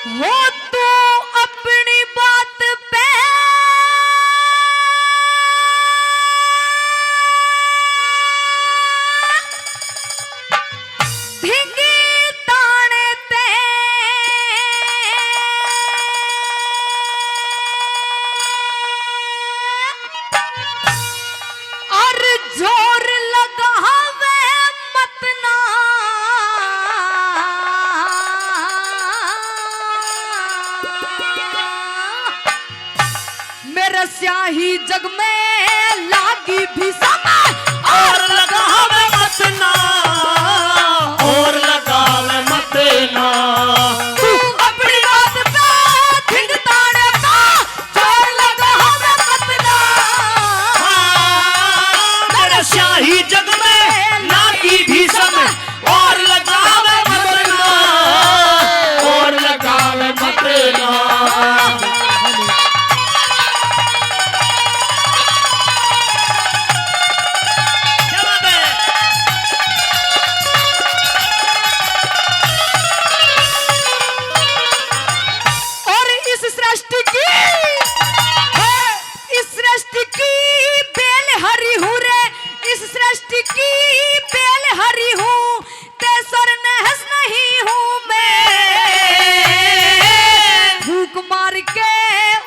हो तू अपनी बात पे धिंगी ताने ते और जोर लगावे मत ना मेरे स्याही जग में लागी भी समय और लगावे मत ना, और लगावे मत ना। तू अपनी बात पे धिंग ताने का जोर लगावे मत ना मेरे शाही जग में लागी भी समय और लगावे मत ना, और लगावे मत ना। क्या बात है? और इस सृष्टि की इस सृष्टि की बेल हरी हूँ रे, इस सृष्टि की बेल हरी हूँ, तेसर नहस नहीं हूँ मैं। फूक मार के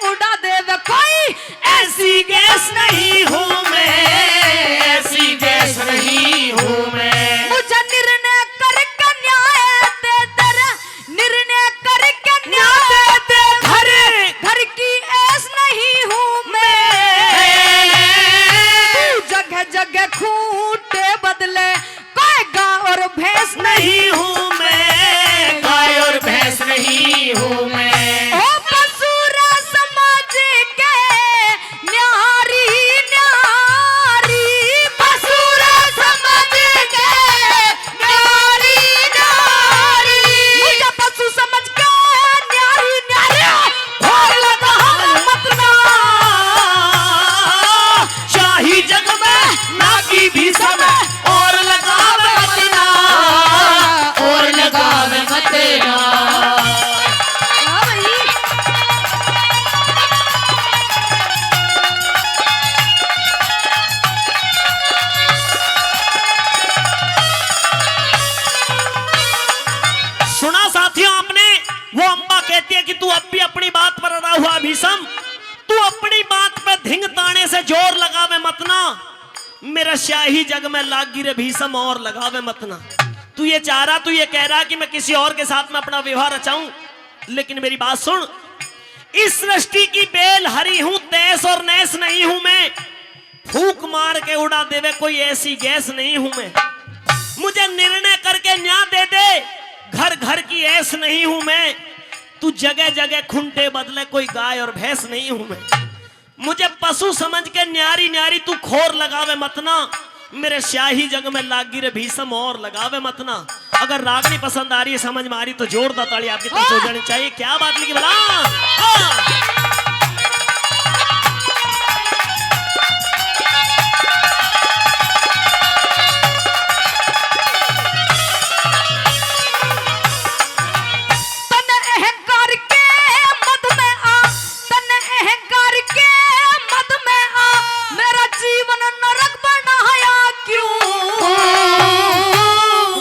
उड़ा देवे कोई ऐसी गैस नहीं हूँ मैं, ऐसी गैस नहीं हूँ मैं। मुझे निर्णय करके न्याय दे दर, निर्णय करके न्याय दे घर, घर की ऐस नहीं हूँ मैं। तू जगह जगह खूंटे बदले कोई गाय और भैंस नहीं हूँ मैं, गाय और भैंस नहीं हूँ मैं। ओ बसूरा समाज के न्यारी न्यारी, बसूरा समाज के न्यारी न्यारी, मुझे पशु समझ के न्यारी न्यारी और लगा मत ना शाही जग में लागी भी समय और लगावे मत ना, और लगावे मत ना। हाँ भाई। सुना साथियों आपने, वो अम्बा कहती है कि तू अब भी अपनी बात पर अड़ा हुआ भीषम, तू अपनी बात पे धिंग ताने से जोर लगावे मत ना, मेरा शाही जग में लागी रे भीषम और लगावे मत ना। तू ये चाह रहा, तू ये कह रहा कि मैं किसी और के साथ में अपना विवाह रचाऊं, लेकिन मेरी बात सुन, इस सृष्टि की बेल हरी हूं, तैस और नैस नहीं हूं मैं। फूक मार के उड़ा देवे कोई ऐसी गैस नहीं हूं मैं। मुझे निर्णय करके न्याय दे दे, घर घर की ऐस नहीं हूं मैं। तू जगह जगह खुंटे बदले कोई गाय और भैंस नहीं हूं मैं। मुझे पशु समझ के न्यारी न्यारी तू खोर लगावे मत ना, मेरे शाही जग में लागी रे भीषम और लगावे मत ना। अगर रागनी पसंद आ रही है, समझ में आ रही तो जोरदार ताली आपकी तरफ से हो जानी चाहिए। क्या बात लिखी बला तन अहंकार के मद में आ, तन अहंकार के मद में आ, मेरा जीवन नरक बनाया क्यों।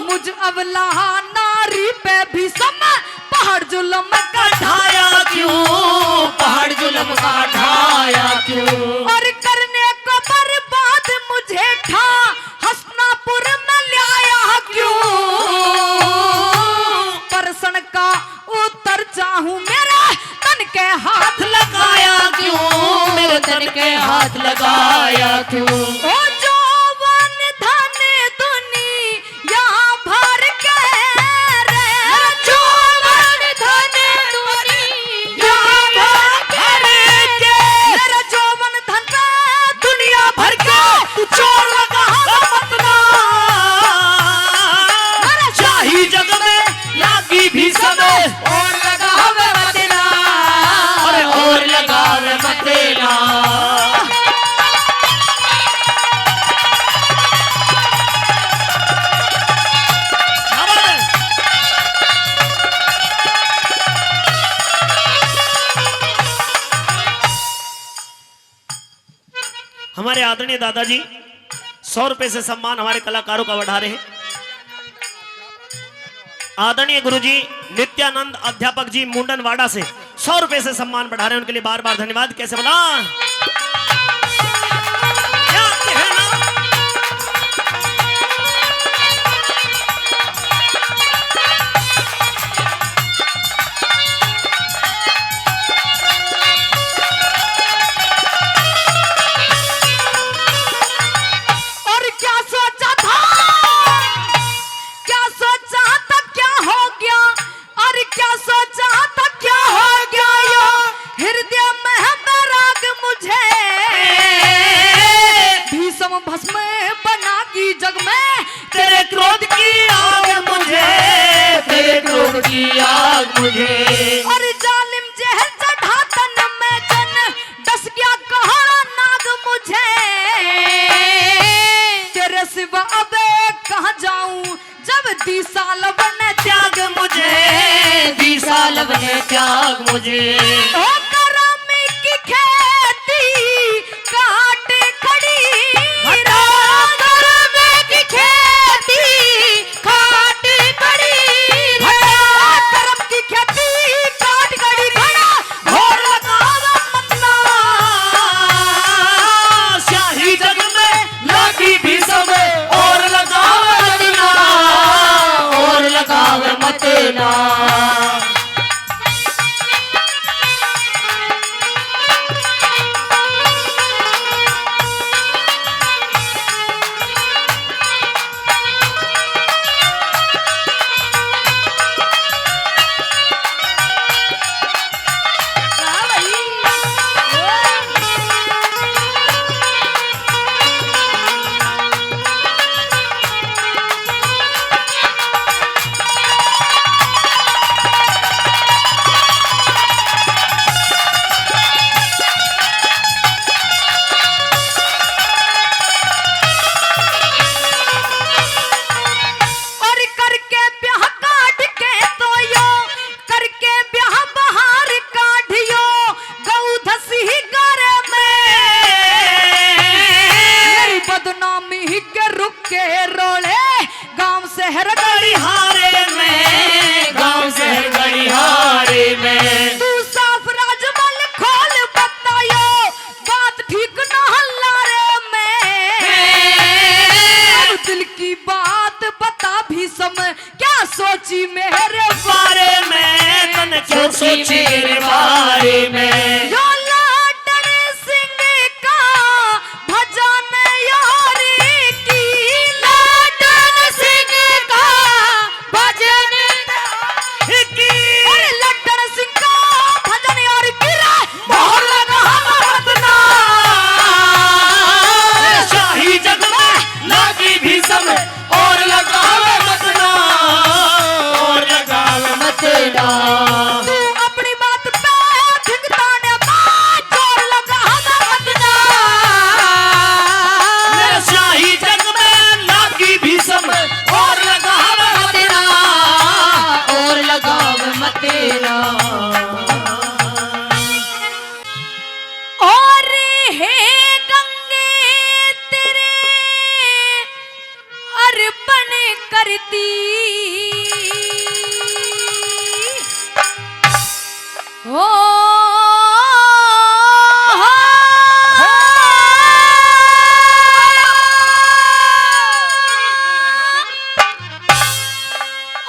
मुझ अबला नारी पे भी समय पहाड़ जुल्म का ढाया क्यों, पहाड़ जुल्म का ढाया क्यों। और करने को बर्बाद मुझे ठा हसनापुर में लाया क्यों। परसन का उत्तर चाहूं मेरा तन के हाथ लगाया क्यों, मेरे तन के हाथ लगाया क्यों। ओ जौवन धन दुनिया भर के रे, जौवन धन दुनिया भर के, मेरा जौवन धन दुनिया भर के तू चोर लगा मत ना, शाही जग में लागी भी समय और लगावे मत ना, और लगावे मत ना। हमारे आदरणीय दादाजी 100 रुपए से सम्मान हमारे कलाकारों का बढ़ा रहे हैं। आदरणीय गुरुजी नित्यानंद अध्यापक जी मुंडनवाड़ा से 100 रुपए से सम्मान बढ़ा रहे हैं, उनके लिए बार बार धन्यवाद। कैसे बोला क्या कहना? और क्या सोचा था, क्या सोचा था, क्या हो गया, और क्या सोचा था, क्या हो गया, यो हृदय में है बैराग मुझे, भीषम भस्म बना की जग में तेरे क्रोध की आग मुझे, तेरे क्रोध की आग मुझे। और जालिम जहर चढ़ा तन में जन डस गया कहरा नाग मुझे, तेरे सिवा अब कहाँ जाऊं जब दिसाल बने त्याग मुझे, दिसाल बने त्याग मुझे। ओ करमी की खेती काट खड़ी, करमी की खेती काट खड़ी, करम की खेती काट खड़ी, घड़ा घोर लगावा मतना, शाही जग में लागी भी सब और लगावे मतना, और लगावे मतना। और करके ब्याह काट के तो यो, करके ब्याह बहार काढ़ियो, गऊ धसी करे में, मेरी बदनामी के रुक के रोले, गांव शहर गली हारे में, गांव से गड़िहारे में। तू साफ राजमल खोल बतायो, बात ठीक न हल्ला रे में, अब दिल की बात बता भी समय, क्या सोची मेरे बारे में तन क्यों सोची मेरे बारे में। यो लाडन सिंह का भजन यारी की, लाडन सिंह का भजन अरे लाडन सिंह का भजन यार की रे, मोहर लगा मतना, शाही जग में लागी भी सब और लगावे मतना, और लगावे मतना। तू अपनी बात पे धिंगताने का जोर लगा मतना, मेरा शाही जग में लागी भी सब और लगावे मतना, और लगावे मतना। और हे गंगे तेरे अर्पण करती, ओ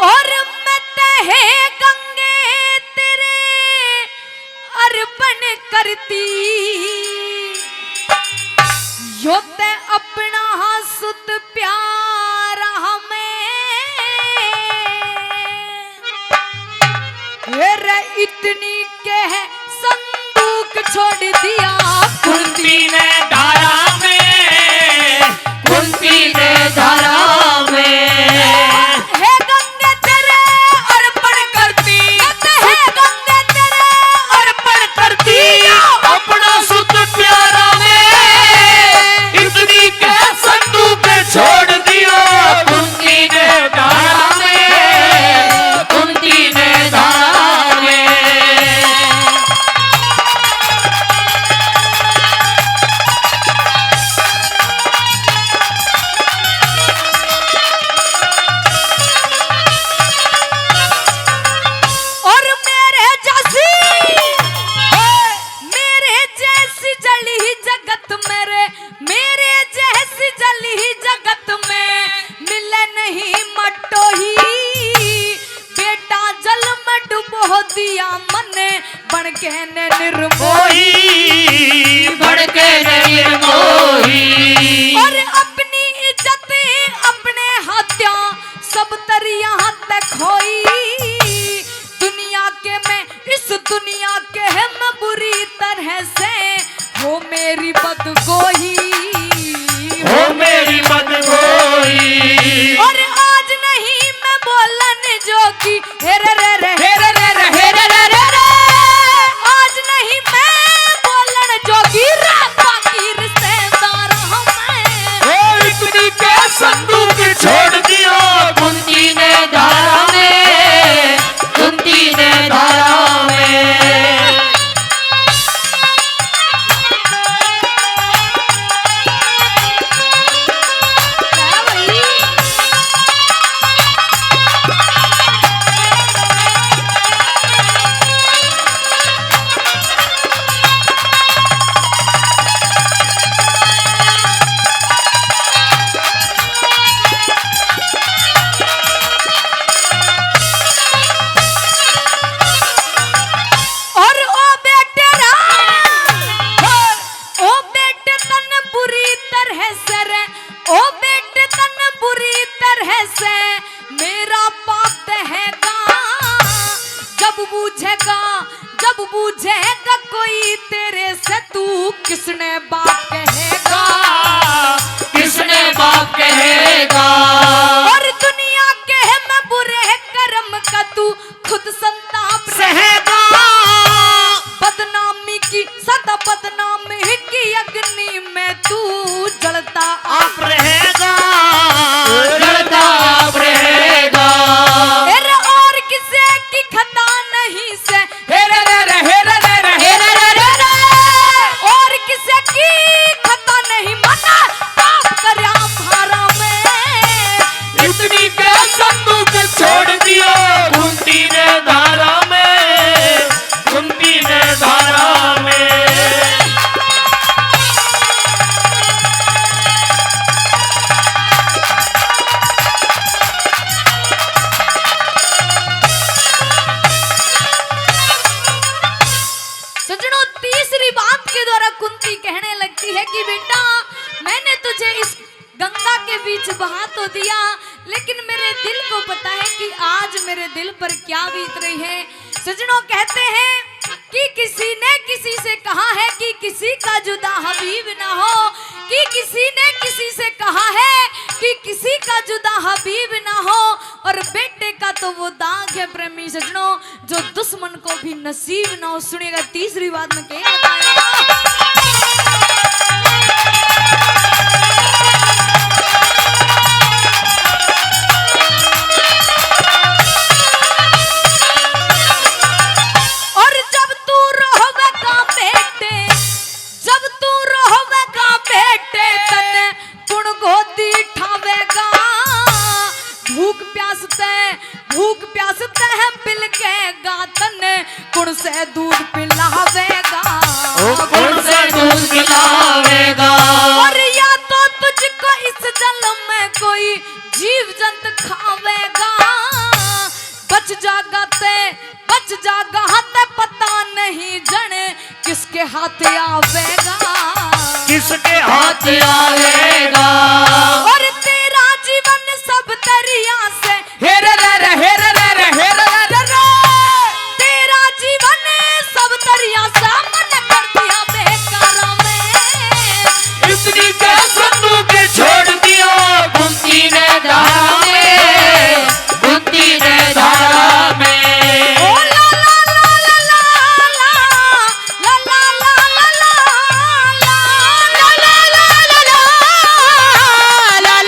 और मैं तहे गंगे तेरे अर्पण करती, यो ते अपना सुत प्यारा हमें, रे इतनी के संदूक छोड़ दिया कुंती ने धारा में, कुंती ने धारा में। हे गंगे तेरे अर्पण करती, हे गंगे तेरे अर्पण करती, अपना सुत प्यारा में इतनी के संदूक छोड़ दिया कुंती ने धारा में, कुंती ने धारा में। दिया मने बन के ने निर्मोही, बन के निर्मोही। और अपनी इज्जत अपने हाथों सब तरिया तक खोई। दुनिया के मैं इस दुनिया के है मैं बुरी तरह से हो मेरी बदगोही, हो मेरी बदगोई। और आज नहीं मैं बोलन जोगी हेरे रे रे हेरे रे रे हेरे रे रे रे। आज नहीं मैं बोलन जोगी रे बाकी रिश्तेदार हमें इतनी के संदूक छोड़ दियो कुंती ने धारा में, कुंती ने धारा में। और ओ बेटे ओ बेटे तन बुरी तरह से रे, ओ बेटे तन बुरी तरह से मेरा पाप हैगा। जब बूझेगा जब बूझेगा कोई तेरे से तू किसने बाप कहेगा, किसने बाप कहेगा। और दुनिया के है मैं बुरे कर्म का तू खुद संताप सहेगा। बदनामी की सदा बदनामी की अग्नि में तू जलता आप रहेगा। जलता आप रहेगा। अरे और किसी की खता नहीं से हेरे रे रे हेरे रे रे हेरे रे रे रे। और किसी की खता नहीं मना पाप करया भारा में। इतनी के संदूक छोड़ दियो कुंती ने धारा में, कुंती ने धारा में। सजनों तीसरी बात के द्वारा कुंती कहने लगती है कि बेटा मैंने तुझे इस गंगा के बीच बहा तो दिया, लेकिन मेरे दिल को पता है कि आज मेरे दिल पर क्या बीत रही है। सजनों कहते हैं कि किसी ने किसी से कहा है कि किसी का जुदा हबीब ना हो, कि किसी ने किसी से कहा है कि किसी का जुदा हबीब ना हो, और बेटे का तो वो दाग है प्रेमी सजनों जो दुश्मन को भी नसीब ना हो। सुनिएगा तीसरी बात में क्या बताएगा। और जब तू रोवेगा बेटे, जब तू रोवेगा बेटे तने गुण गोदी ठावेगा। भूख प्यासते है पिल के गातने गुण से दूध पिलावेगा, गुण से दूध पिलावेगा। और या तो तुझको इस जल में कोई जीव जंत खावेगा। बच जागा हाथ पता नहीं जने किसके हाथ आवेगा, किसके हाथ आवेगा। और तेरा जीवन सब दरिया से हेरे रे रे हेरे रे रे हेरे रे रे रे। तेरा जीवन सब दरिया से मन कर दिया बेकार में। इतनी के संदूक छोड़ दियो कुंती ने धारा में, कुंती ने धारा में। ओ ला ला ला ला ला ला ला ला ला ला ला ला ला ला ला ला ला ला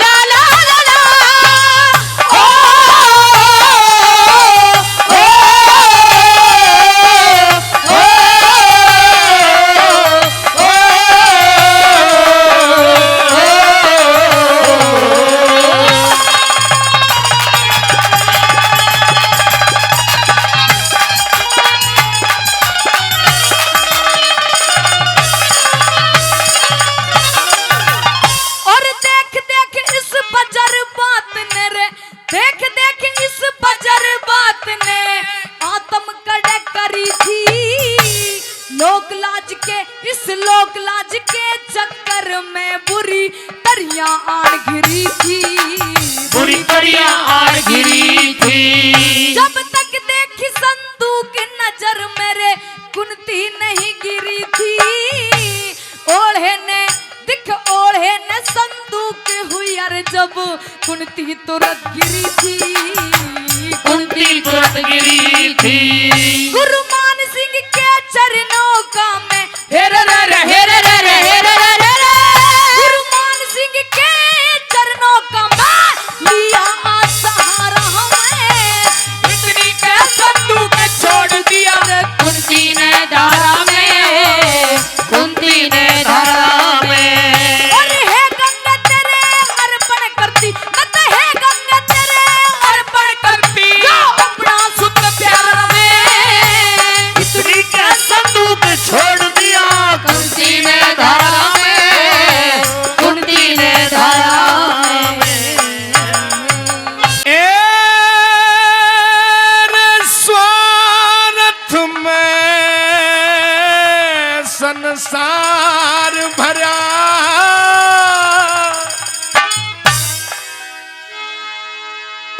इस लोक लाज के चक्कर में बुरी तरिया आड़ घिरी थी, बुरी तरिया आड़ घिरी थी। जब तक देखी संदूक नजर मेरे कुंती नहीं गिरी थी। ओढ़े ने दिख ओढ़े ने संदूक हुई अर जब कुंती तुरंत गिरी थी, कुंती तुरंत गिरी थी। गुरु मान सिंह के चरणों का मैं गुरु मान सिंह के चरणों का मैं लिया आज सहारा हमें। इतनी के संदूक छोड़ दिया कुंती ने धारा में, कुंती ने धारा में। और हे गंगा तेरे अर्पण करती मत, हे गंगा तेरे अर्पण करती जो अपना सुत प्यार में। इतनी के संदूक छोड़ दिया कुंती ने धारा में, कुंती ने धारा में। ए स्वार्थ में संसार भरा,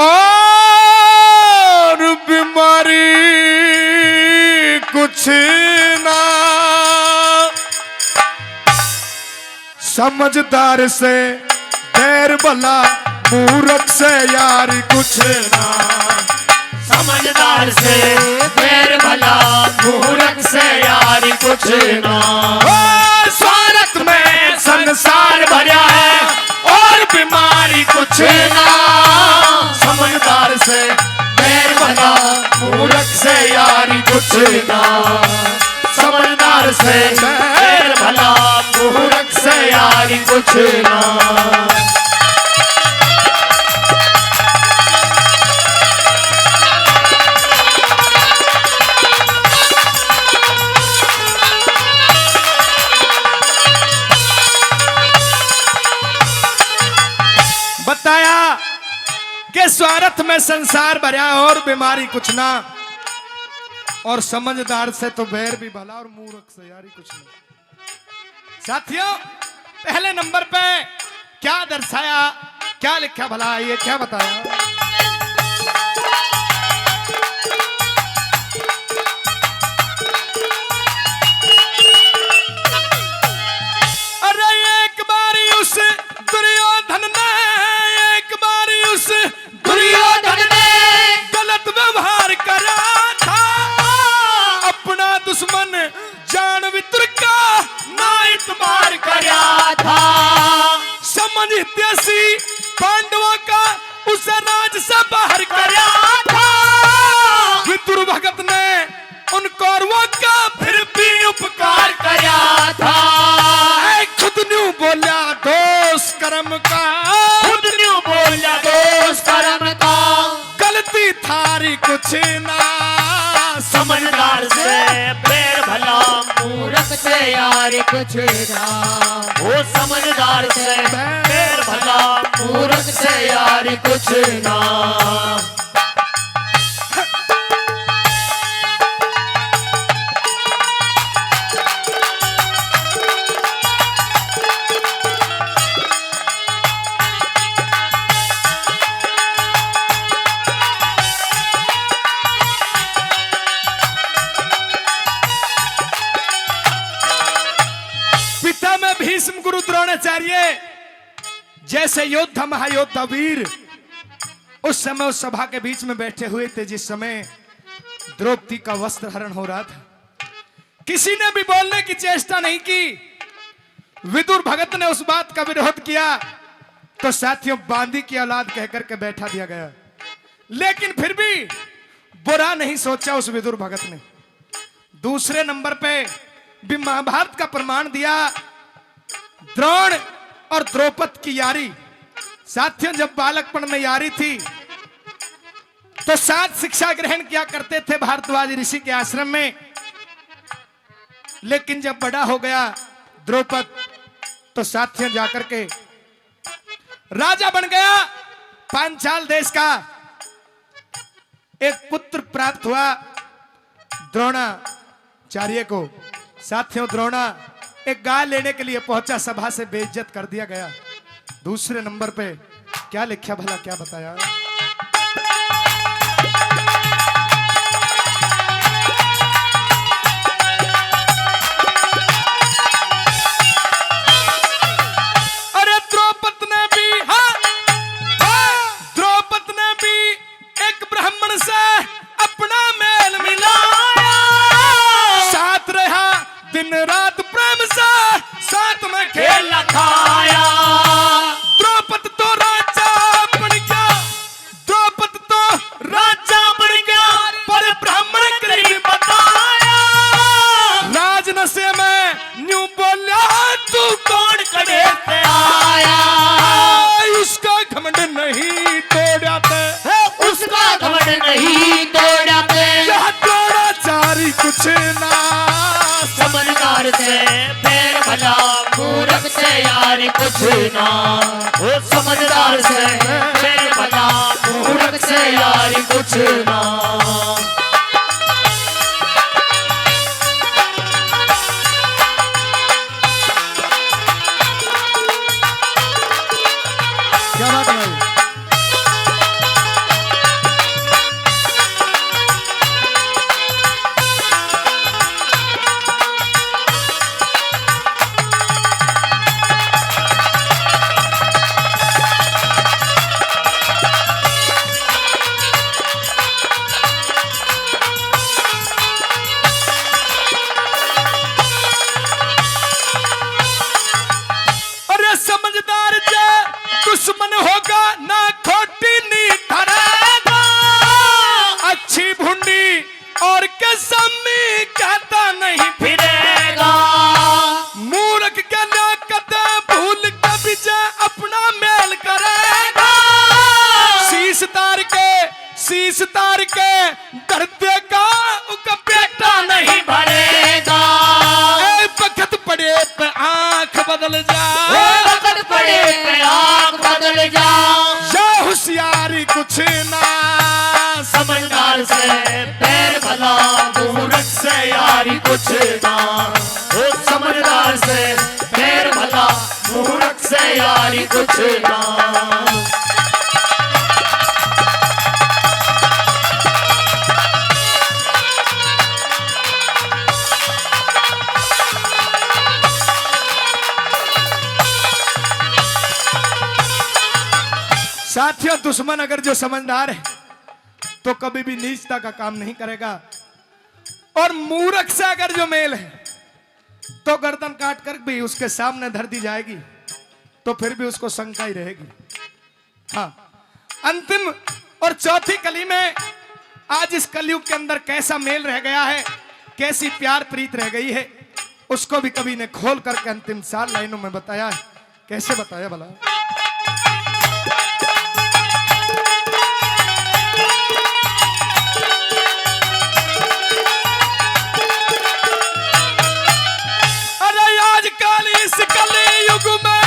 और बीमारी कुछ ना। समझदार से बैर भला, मूर्ख से यारी कुछ ना। समझदार से बैर भला, मूर्ख से यारी कुछ ना। ओ, स्वार्थ में संसार भरा है और बीमारी कुछ ना। समझदार से बैर भला, मूर्ख से यारी कुछ ना। समझदार से बैर भला, मूर्ख से यारी कुछ ना। बताया कि स्वार्थ में संसार भरा और बीमारी कुछ ना, और समझदार से तो बैर भी भला और मूर्ख से यारी कुछ ना। साथियों, पहले नंबर पे क्या दर्शाया, क्या लिखा भला, ये क्या बताया? अरे एक बारी उस दुर्योधन ने, एक बारी उस दुर्योधन ने गलत व्यवहार करा था। अपना दुश्मन जान वितर का ना इतबार करा था। समझ हितैषी पांडवों का उस राज से बाहर करा था। विदुर भगत ने उन कौरवों का फिर भी उपकार करा था। खुद न्यू बोला दोष कर्म का, खुद न्यू बोला दोष कर्म का। गलती थारी कुछ ना। समझदार से बैर भला, मूर्ख से यारी कुछ ना। वो समझदार से बैर भला, मूर्ख से यारी कुछ ना। पिता में भीष्म गुरु द्रोणाचार्य जैसे योद्धा महायोद्धा वीर उस समय उस सभा के बीच में बैठे हुए थे जिस समय द्रौपदी का वस्त्र हरण हो रहा था। किसी ने भी बोलने की चेष्टा नहीं की। विदुर भगत ने उस बात का विरोध किया तो साथियों बांदी की औलाद कहकर के बैठा दिया गया। लेकिन फिर भी बुरा नहीं सोचा उस विदुर भगत ने। दूसरे नंबर पे भी महाभारत का प्रमाण दिया द्रोण और द्रौपद की यारी। साथियों जब बालकपन में यारी थी तो साथ शिक्षा ग्रहण किया करते थे भारद्वाज ऋषि के आश्रम में। लेकिन जब बड़ा हो गया द्रौपद तो साथियों जाकर के राजा बन गया। पांचाल देश का एक पुत्र प्राप्त हुआ द्रोणाचार्य को। साथियों द्रोणा एक गाय लेने के लिए पहुंचा, सभा से बेइज्जत कर दिया गया। दूसरे नंबर पे क्या लिखा भला, क्या बताया? अरे द्रौपदी ने भी, हाँ, द्रौपदी ने भी एक ब्राह्मण से अपना मेल मिलाया, साथ रहा दिन रात प्रेम से, साथ में खेल खाया। द्रौपदी तो राजा बन गया, द्रौपदी तो राजा बन गया, पर ब्राह्मण करीब बताया, राज नशे में न्यू बोला तू कौन करे पे आया। उसका घमंड नहीं तोड़ाते, उसका घमंड नहीं तोड़ाते, यह द्रोणाचारी कुछ ना, समझदार से फिर भला मूर्ख से यार कुछ ना। वो समझदार से फिर भला मूर्ख से यार कुछ ना। क्या बात है? अरे समझदार जे दुश्मन होगा ना खोटी नीत धरेगा, अच्छी भुंडी और कसमी कहता नहीं फिरेगा। मूर्ख के ना कदे भूल के विजय अपना मेल करेगा, शीश तार के डर देगा, उसका बेटा नहीं भरेगा। ए बखत पड़े पे आंख बदल जा, वक्त पड़े पे आँख बदल जा, या होशियारी कुछ ना, समझदार से पैर भला मूर्ख से यारी कुछ ना। वो समझदार से पैर भला मूर्ख से यारी कुछ ना। साथियों, दुश्मन अगर जो समझदार है तो कभी भी नीचता का काम नहीं करेगा, और मूर्ख से अगर जो मेल है तो गर्दन काट कर भी उसके सामने धर दी जाएगी, तो फिर भी उसको शंका ही रहेगी। हाँ, अंतिम और चौथी कली में आज इस कलयुग के अंदर कैसा मेल रह गया है, कैसी प्यार प्रीत रह गई है, उसको भी कवि ने खोल करके अंतिम 4 लाइनों में बताया है। कैसे बताया भला? इस कलयुग में,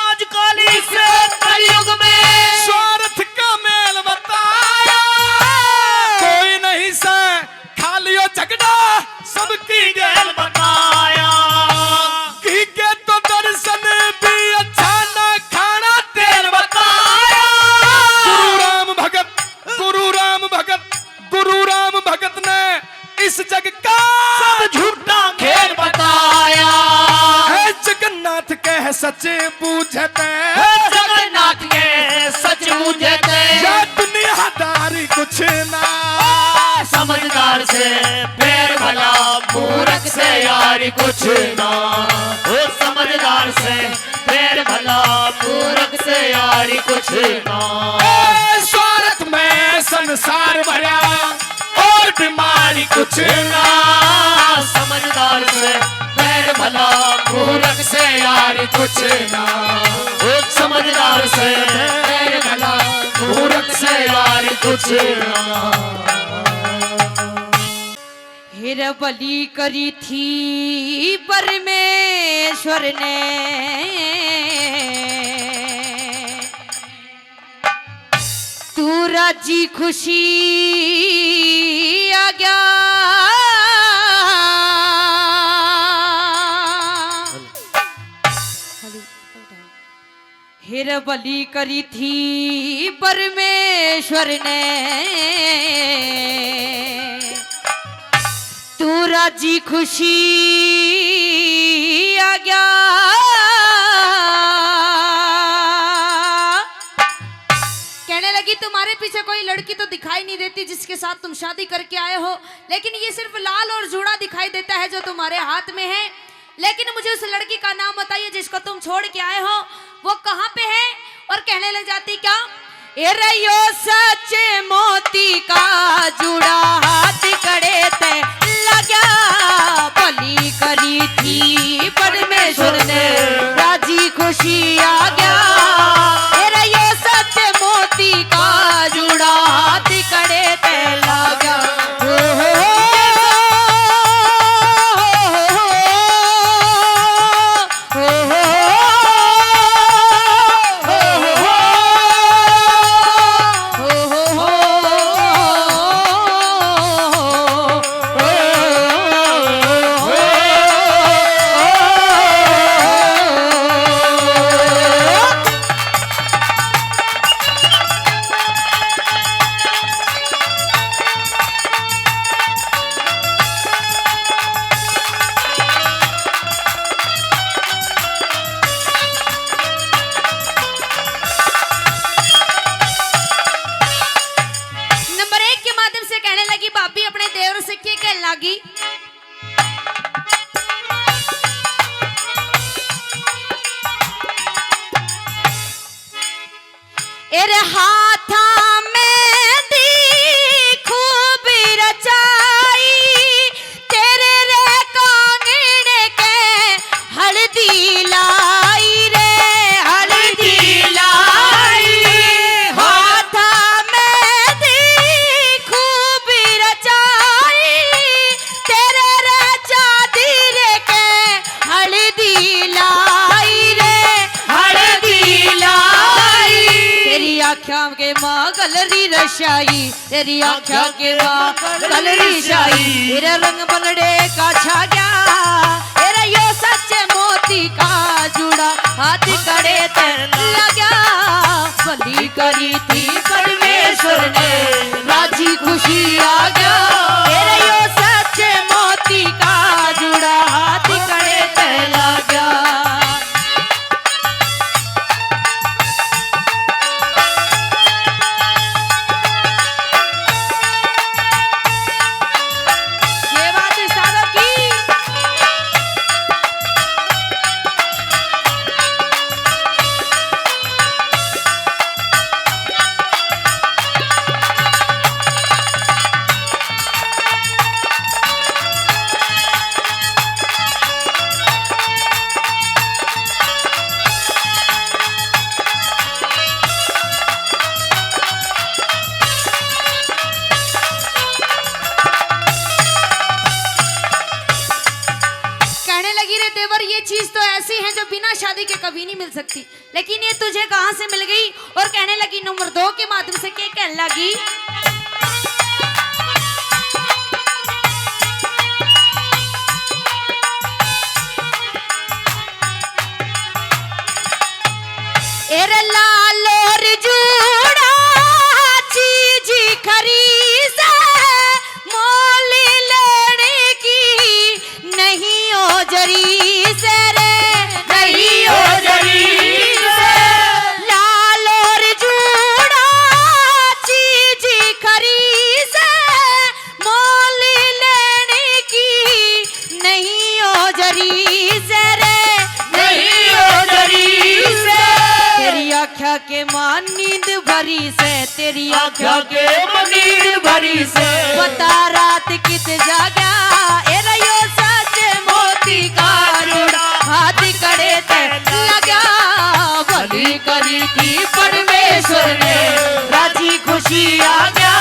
आजकल इस कलयुग में स्वार्थ का मेल बताया, कोई नहीं से खालियो झगड़ा सबकी गेल बताया। घी के तो दर्शन भी अच्छा ना खाना तेल बताया। गुरु राम भगत ने इस जग का सब झूठा खेल बताया। जगन्नाथ के सच्चे बूझते, जगन्नाथ के सच बूझते, या दुनियादारी कुछ ना, समझदार से पैर भला मूर्ख से यारी कुछ ना। वो समझदार से पैर भला मूर्ख से यारी कुछ ना। स्वार्थ में संसार भरा और बीमारी कुछ ना, समझदार से पैर भला मूर्ख से यारी कुछ ना। वो समझदार से पैर भला मूर्ख से यारी कुछ ना। हेर बलि करी थी परमेश्वर ने, तू राजी खुशी आ गया, रे बलि करी थी परमेश्वर ने, तू राजी खुशी आ गया। कहने लगी तुम्हारे पीछे कोई लड़की तो दिखाई नहीं देती जिसके साथ तुम शादी करके आए हो, लेकिन ये सिर्फ लाल और जूड़ा दिखाई देता है जो तुम्हारे हाथ में है। लेकिन मुझे उस लड़की का नाम बताइए जिसको तुम छोड़ के आए हो, वो कहाँ पे है? और कहने लग जाती क्या, ए रयो सच्चे मोती का जुड़ा हाथ कड़े ते लगा, बलि करी थी परमेश्वर ने, राजी खुशी आ गया। ए रयो सच्चे मोती का जुड़ा हाथ कड़े ते लगा। लागी एरे हाथा में दी खूब रचाई, तेरे रे कांगड़ के हल्दी लाई रे हल्दी लाई। हाथा में दी खूब रचाई, तेरे रे चादर के हल्दी लाई रे हल्दी लाई। तेरी आँखों के माँ गलरी रशाई, तेरी आँखों के माँ गलरी शाई, तेरे रंग बनड़े का छा गया, तेरा यो सच्चे मोती का जुड़ा हाथ कड़े ते लगा। बलि करी थी परमेश्वर ने, राजी खुशी आ गया, तेरा यो सच्चे मोती का जुड़ा हाथ कड़े ते लगा। ये चीज तो ऐसी है जो बिना शादी के कभी नहीं मिल सकती, लेकिन ये तुझे कहां से मिल गई? और कहने लगी नंबर 2 के माध्यम से क्या कहने लगी, एरे लाल और जूड़ा चीज खरीद मोल लेने की नहीं हो जरी से रे नहीं हो जरी से। लाल और जूड़ा चीज खरीद मोल लेने की नहीं हो जरी से रे नहीं हो जरी से। तेरी आँखों के मां नींद भरी से, तेरी आँखों के मां नींद भरी से, बता रात कित जागा, ए रयो सच मोती का जुड़ा हाथ कड़े ते लगा। बलि करी थी परमेश्वर ने, राजी खुशी आ गया,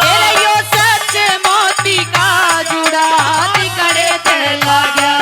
ए रयो सच मोती का जुड़ा हाथ कड़े ते लगा।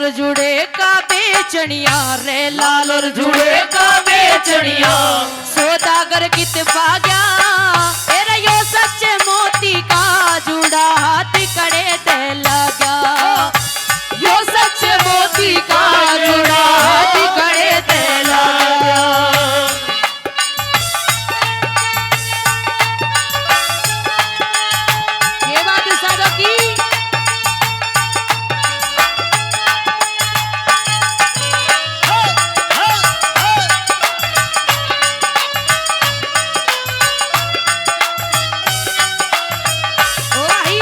और जुड़े का बेचनिया रे लाल और जुड़े का बेचनिया सौदागर कित भाग्या तेरा यो सच्चे मोती का जुड़ा हाथ कड़े ते लगा यो सच्चे मोती का जुड़ा हाथ कड़े ते लगा। ये बात साधो की ओ भाई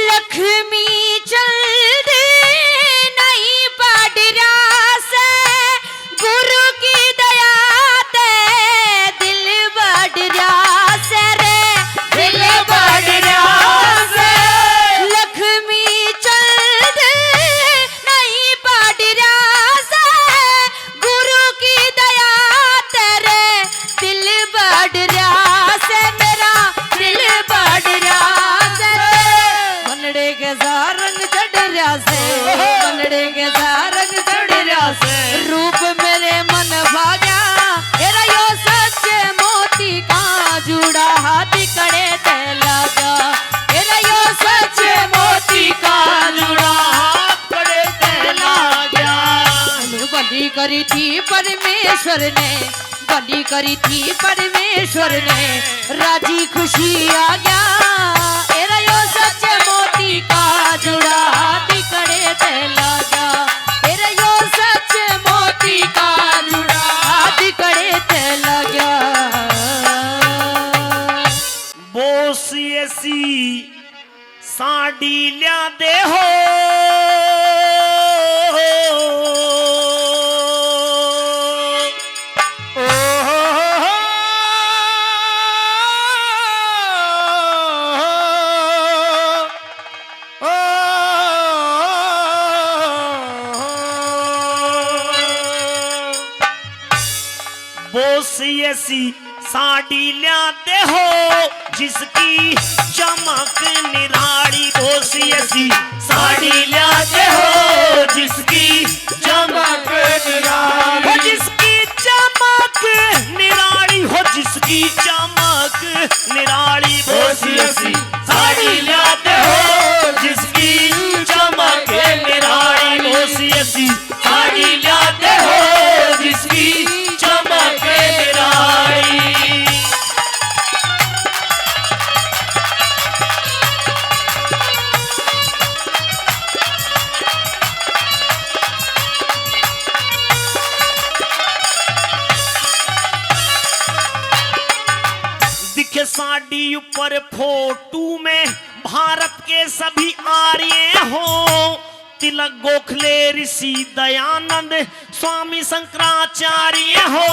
लक्ष्मी चल दे नहीं पाडरा से गुरु की दया ते दिल बढ़िया से रे दिल बढ़िया से लक्ष्मी चल दे नहीं पाडरा से गुरु की दया तेरे दिल बढ़िया से मेरा दिल बढ़िया से बनड़े के सारंग चढ़िया से बनड़े के सारंग चढ़िया से रूप मेरे मन भाग्या तेरा यो सच्चे मोती का जुड़ा हाथ कड़े ते लगा तेरा यो सच्चे मोती का जुड़ा हाथ कड़े ते लगा। बलि करी थी परमेश्वर ने बलि करी थी परमेश्वर ने राजी खुशी आ गया तेरा यो सच्चे मोती का जुड़ा हाथ कड़े ते लगा तेरा यो सच्चे मोती का जुड़ा हाथ कड़े ते लगा। बोस ऐसी साड़ी लिया दे हो बोस ऐसी साड़ी लियाते हो जिसकी चमक निराली बोस ऐसी साड़ी लाते हो जिसकी चमक निराली हो जिसकी चमक निराली हो जिसकी चमक निराली बोस ऐसी साड़ी लाते हो जिसकी चमक निराली बोस ऐसी साड़ी लाते हो जिसकी चमक निराली। दिखे साड़ी ऊपर फोटो में भारत के सभी आर्य हो तिलक गोखले ऋषि दयानंद स्वामी शंकराचार्य हो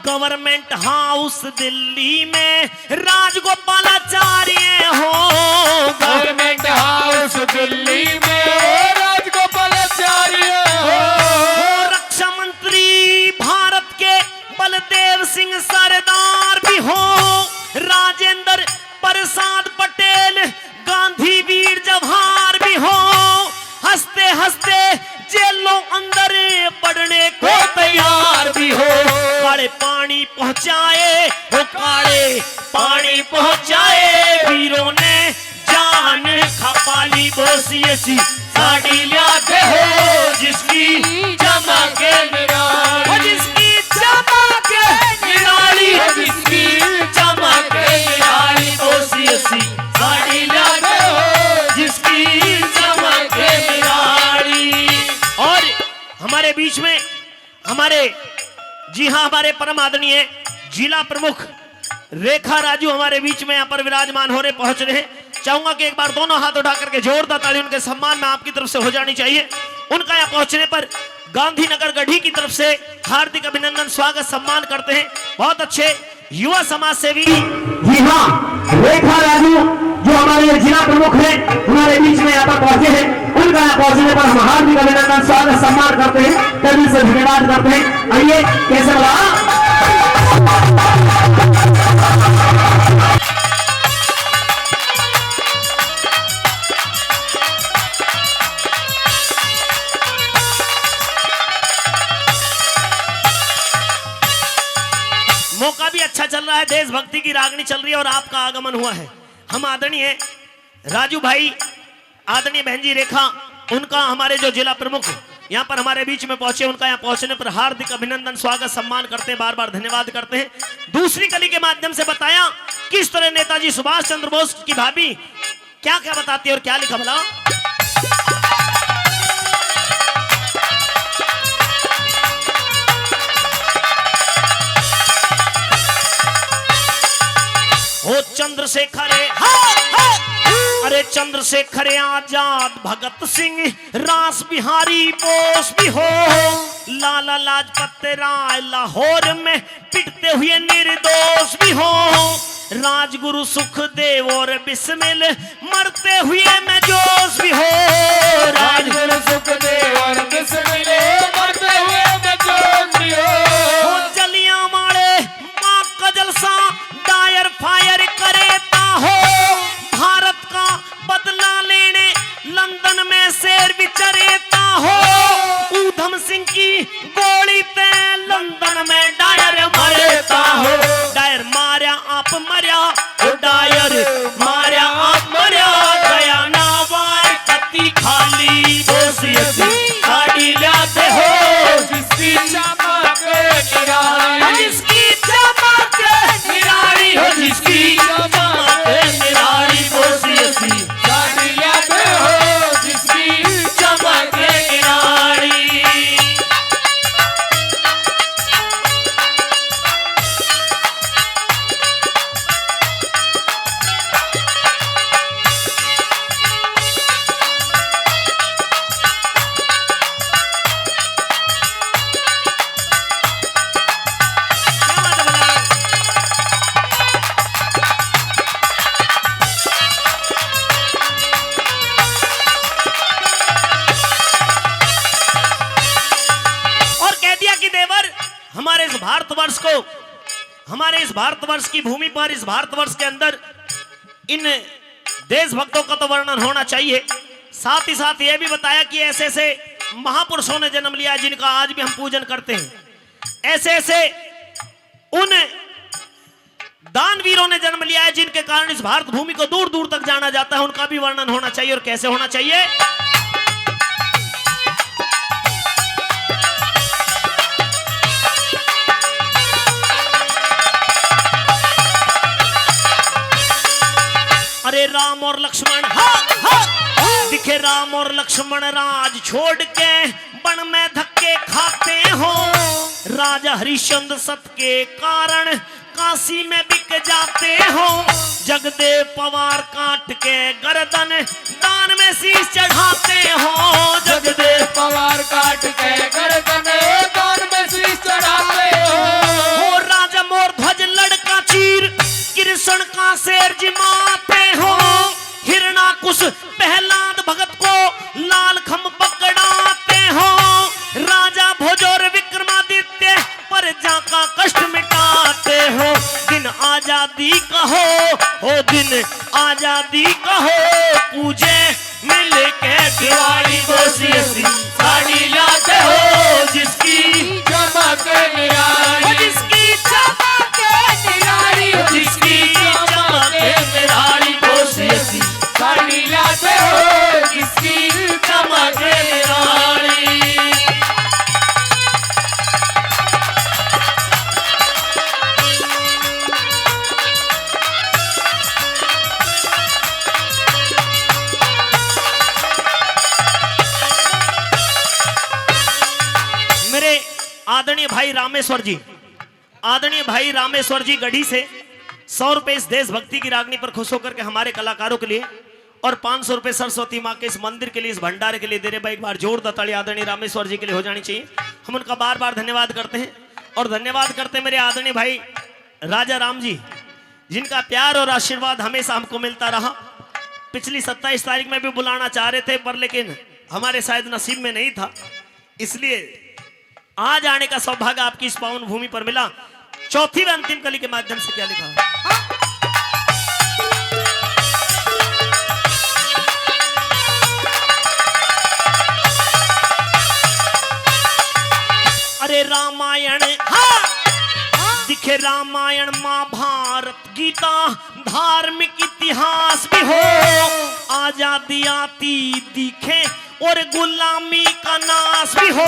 गवर्नमेंट हाउस दिल्ली में राजगोपालाचार्य हो गवर्नमेंट हाउस दिल्ली में राजगोपालाचार्य हो रक्षा मंत्री भारत के बलदेव सिंह सरदार भी हो राजेंद्र प्रसाद पटेल गांधी वीर जवाहर भी हो हंसते हंसते जेलों अंदर पड़ने को तैयार भी हो काले पानी पहुंचाए हो काले पानी पहुंचाए वीरों ने जान खपाली बोसी ऐसी साड़ी लाते हो जिसकी चमक निराली हो जिसकी चमक निराली है जिसकी चमक निराली बोसी ऐसी साड़ी लाते हो जिसकी चमक निराली। और हमारे बीच में हमारे जी हाँ हमारे परम आदरणीय जिला प्रमुख रेखा राजू हमारे बीच में यहाँ पर विराजमान हो रहे पहुंच रहे हैं। चाहूंगा कि एक बार दोनों हाथ उठा करके जोरदार ताली उनके सम्मान में आपकी तरफ से हो जानी चाहिए। उनका यहाँ पहुंचने पर गांधीनगर गढ़ी की तरफ से हार्दिक अभिनंदन स्वागत सम्मान करते हैं। बहुत अच्छे युवा समाज सेवी जी हाँ, रेखा राजू जो हमारे जिला प्रमुख हैं, हमारे बीच में यहाँ पर पहुंचे हैं। उनका यहाँ पहुंचने पर हम हार्दिक अभिनंदन, स्वागत, सम्मान करते हैं, तभी से धन्यवाद करते हैं। आइए, कैसे बोला? मौका भी अच्छा चल रहा है, देशभक्ति की रागनी चल रही है और आपका आगमन हुआ है। हम आदरणीय राजू भाई, आदरणीय बहन जी रेखा, उनका हमारे जो जिला प्रमुख यहाँ पर हमारे बीच में पहुंचे, उनका यहाँ पहुंचने पर हार्दिक अभिनंदन, स्वागत, सम्मान करते हैं, बार बार धन्यवाद करते हैं। दूसरी कली के माध्यम से बताया किस तरह नेताजी सुभाष चंद्र बोस की भाभी क्या क्या बताती है और क्या लिखा भला। हो चंद्रशेखर अरे चंद्रशेखर आजाद, भगत सिंह, रास बिहारी बोस भी हो, लाला लाजपत राय लाहौर में पिटते हुए निर्दोष भी हो, राजगुरु सुखदेव और बिस्मिल मरते हुए में जोश भी हो, राजगुरु सुखदेव और बिस्मिल मरते हुए में जोश भी हो, जलियांवाले मां का जलसा डायर फायर करेता हो, भारत का बदला लेने लंदन में शेर विचरेता हो, ऊधम सिंह की गोली पे लंदन में डायर मरता हो, डायर मार्या आप मर्या, डायर मार्या आप मर्या, गया ना वार कत्ती खाली दोषी गाड़ी लाते हो, जिसकी चमक निराली, जिसकी चमक निराली हो, जिसकी चमक निराली दोषी गाड़ी लाते हो, जिसकी चमक निराली। हमारे इस भारतवर्ष को, हमारे इस भारतवर्ष की भूमि पर, इस भारतवर्ष के अंदर इन देशभक्तों का तो वर्णन होना चाहिए। साथ ही साथ यह भी बताया कि ऐसे ऐसे महापुरुषों ने जन्म लिया जिनका आज भी हम पूजन करते हैं, ऐसे ऐसे उन दानवीरों ने जन्म लिया है जिनके कारण इस भारत भूमि को दूर दूर तक जाना जाता है, उनका भी वर्णन होना चाहिए। और कैसे होना चाहिए? अरे राम और लक्ष्मण दिखे, राम और लक्ष्मण राज छोड़ के वन में धक्के खाते हो, राजा हरिश्चंद्र सत के कारण काशी में बिक जाते हो, जगदेव पवार काट के गर्दन दान में शीश चढ़ाते हो, जगदेव पवार काट के गर्दन दान में शीश चढ़ाते हो, राजा मोर ध्वज लड़का चीर कृष्ण का शेर जिमाते हो, हिरणाकुश प्रहलाद भगत को लाल खम पकड़ाते हो, राजा भोज और विक्रमादित्य प्रजा का कष्ट मिटाते हो, दिन आजादी कहो, दिन आजादी कहो, पूजे मिल के दिवाली बोसी साड़ी लाते हो, जिसकी चमक निराली, जिसकी चमक निराली, जिसकी चमक निराली बोसी साड़ी लाते हो, जिसकी चमक निराली। मेरे आदरणीय भाई रामेश्वर जी, आदरणीय भाई रामेश्वर जी गढ़ी से 100 रुपए इस देशभक्ति की रागनी पर खुश होकर के हमारे कलाकारों के लिए और 500 रुपए सरस्वती माँ के इस मंदिर के लिए, इस भंडारे के लिए दे रहे भाई। एक बार जोरदार ताली आदरणीय रामेश्वर जी के लिए हो जानी चाहिए। हम उनका बार बार धन्यवाद करते हैं और धन्यवाद करते हैं मेरे आदरणीय भाई राजा राम जी, जिनका प्यार और आशीर्वाद हमेशा हमको मिलता रहा। पिछली 27 तारीख में भी बुलाना चाह रहे थे, पर लेकिन हमारे शायद नसीब में नहीं था, इसलिए आज आने का सौभाग्य आपकी इस पावन भूमि पर मिला। चौथी व अंतिम कली के माध्यम से क्या लिखा है? अरे रामायण दिखे, रामायण महाभारत गीता धार्मिक इतिहास भी हो, आजादी आती दिखे और गुलामी का नाश भी हो।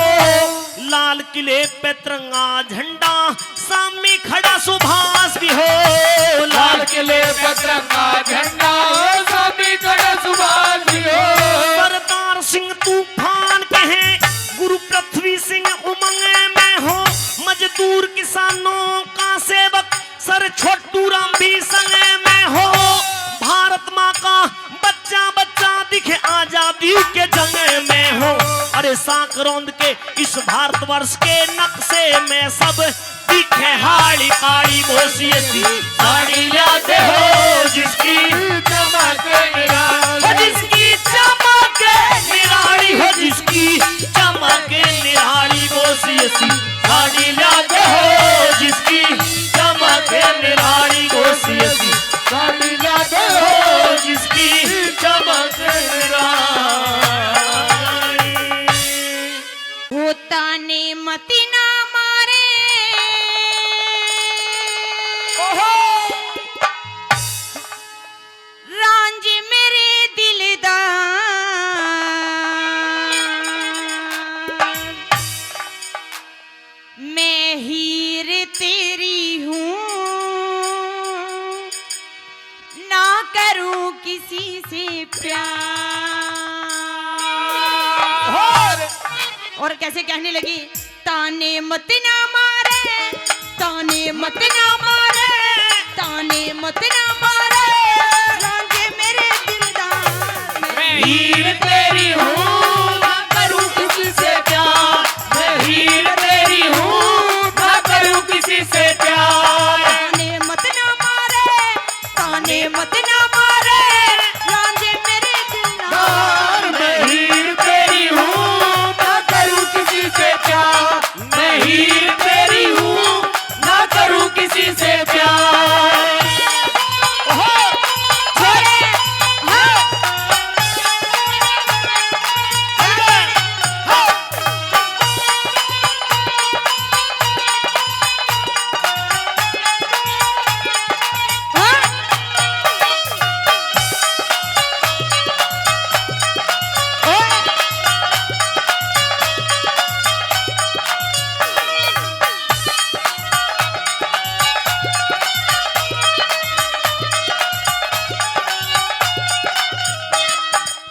लाल किले पे तिरंगा झंडा सामने खड़ा सुभाष भी हो। लाल किले पे तिरंगा झंडा सामने खड़ा सुभाष भी हो। सरदार सिंह तूफान के हैं, गुरु पृथ्वी सिंह उमंग में हो। मजदूर किसानों का सेवक सर छोटू राम भी संग में हो। भारत माँ का बच्चा बच्चा दिखे आजादी के जंग में हो। अरे सांकरौंद के इस भारतवर्ष के नक्शे में सब दिखे हाड़ी काड़ी बोसी साड़ी लाते हो जिसकी चमक निराली, जिसकी चमक निराली हो, जिसकी चमक निराली बोसी साड़ी लाते हो जिसकी चमक निराली गोसी, साड़ी लाते हो जिसकी चमक निराली। होता ने मती ना मारे, रांझे मेरे दिलदार, मैं हीर तेरी हूँ, ना करूँ किसी से प्यार। और कैसे कहने लगी, ताने मत ना मारे, ताने मत ना मारे, ताने मत ना मारे, रांझे मेरे दिलदार, मैं हीर तेरी हूँ ना करूँ किसी से प्यार, मैं हीर तेरी हूँ ना करूँ किसी से प्यार। ताने मत ना मारे, ताने मत ना मारे, रांझे मेरे दिलदार, मैं हीर तेरी हूँ ना करूँ किसी से प्यार, मैं हीर तेरी हूँ ना करूँ किसी से प्यार।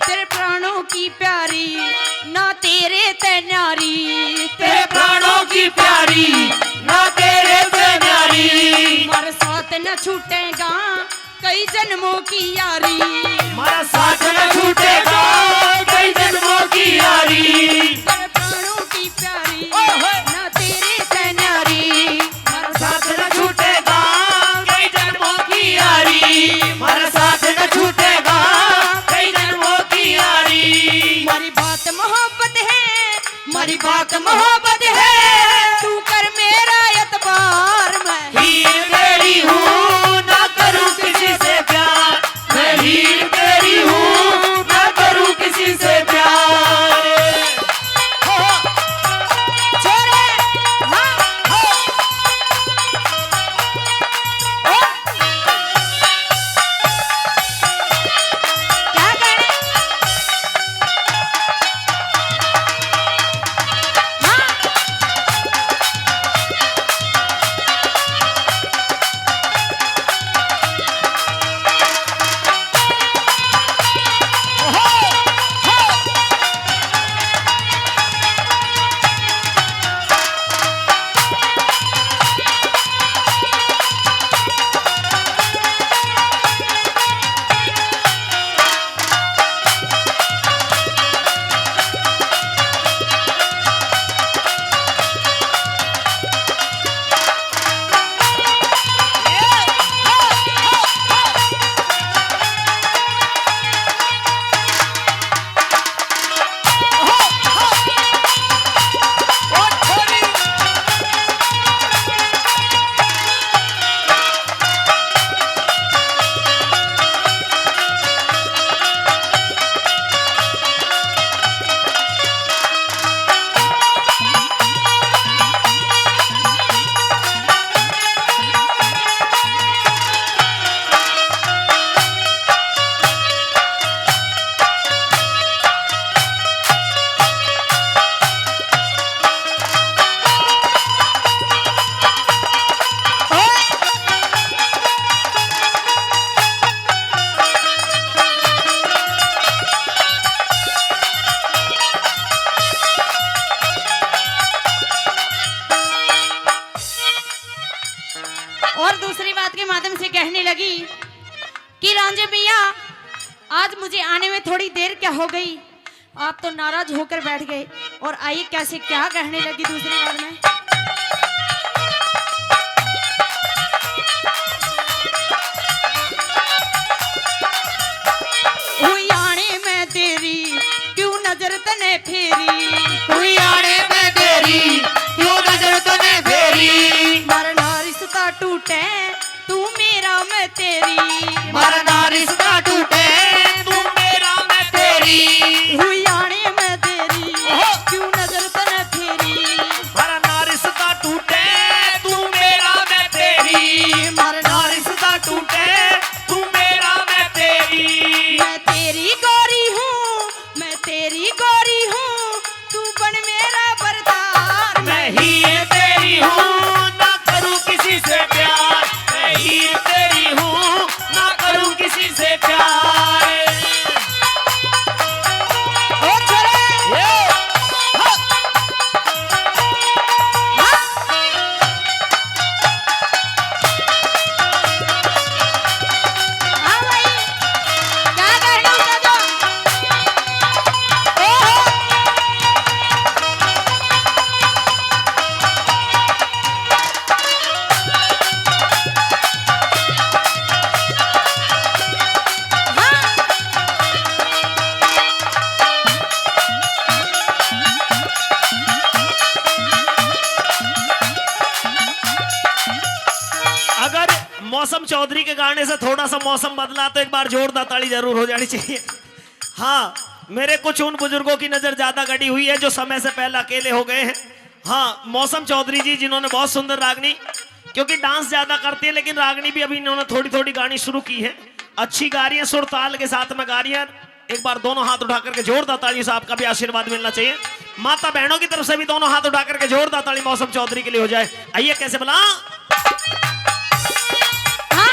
तेरे प्राणों की प्यारी ना तेरे ते न्यारी, तेरे प्राणों की प्यारी ना तेरे से न्यारी, हमारे साथ न छूटेगा कई जन्मों की यारी, हमारा साथ न छूटेगा कई जन्मों की यारी। तेरे प्राणों की प्यारी ना तेरे ते न्यारी, हमारे साथ न छूटेगा कई जन्मों की यारी, हमारा साथ न छूटेगा कई जन्मों की यारी। हमारी बात मोहब्बत है, हमारी बात मोहब्बत है, तू कर मेरा एतबार, मैं हीर तेरी हूँ ना करूँ किसी से प्यार, मैं हीर तेरी हूँ ना करूँ किसी से प्यार। छोरे हाँ क्या गाने हाँ आदम से कहने लगी कि रांझे भैया आज मुझे आने में थोड़ी देर क्या हो गई, आप तो नाराज होकर बैठ गए। और आइए कैसे क्या कहने लगी दूसरी बार में। हुई आने में तेरी क्यों नजर तने फेरी, हुई आने में तेरी क्यों नजर तने फेरी, मरना रिश्ता टूटे तू मेरा मैं तेरी, मरना रिश्ता टूटे तू मेरा मैं तेरी, हुई आने में तेरी क्यों नजर तने फेरी, मरना रिश्ता टूटे तू मेरा मैं तेरी, मरना रिश्ता टूटे तू मेरा मैं तेरी, मैं तेरी गोरी हूँ, मैं तेरी गोरी हूँ, तू बन मेरा बरदार। मैं हीर तेरी हूँ ना करूँ किसी से प्यार, मैं हीर तेरी हूँ ना करूँ किसी से प्यार। ओ छोरे हाँ भाई क्या कहना था तो ओहो अगर मौसम चौधरी के गाने से थोड़ा सा मौसम बदला तो एक बार जोरदार ताली जरूर हो जानी चाहिए। हाँ, मेरे कुछ उन बुजुर्गों की नजर ज्यादा गड़ी हुई है जो समय से पहले अकेले हो गए हैं। हाँ, मौसम चौधरी जी जिन्होंने बहुत सुंदर रागनी, क्योंकि डांस ज्यादा करती है लेकिन रागनी भी अभी इन्होंने थोड़ी थोड़ी गानी शुरू की है। अच्छी गा रही है, सुर ताल के साथ में गा रही है। एक बार दोनों हाथ उठा करके जोरदार ताली से आपका भी आशीर्वाद मिलना चाहिए। माता बहनों की तरफ से भी दोनों हाथ उठा करके जोरदार ताली मौसम चौधरी के लिए हो जाए। आइए कैसे बोला हाँ हाँ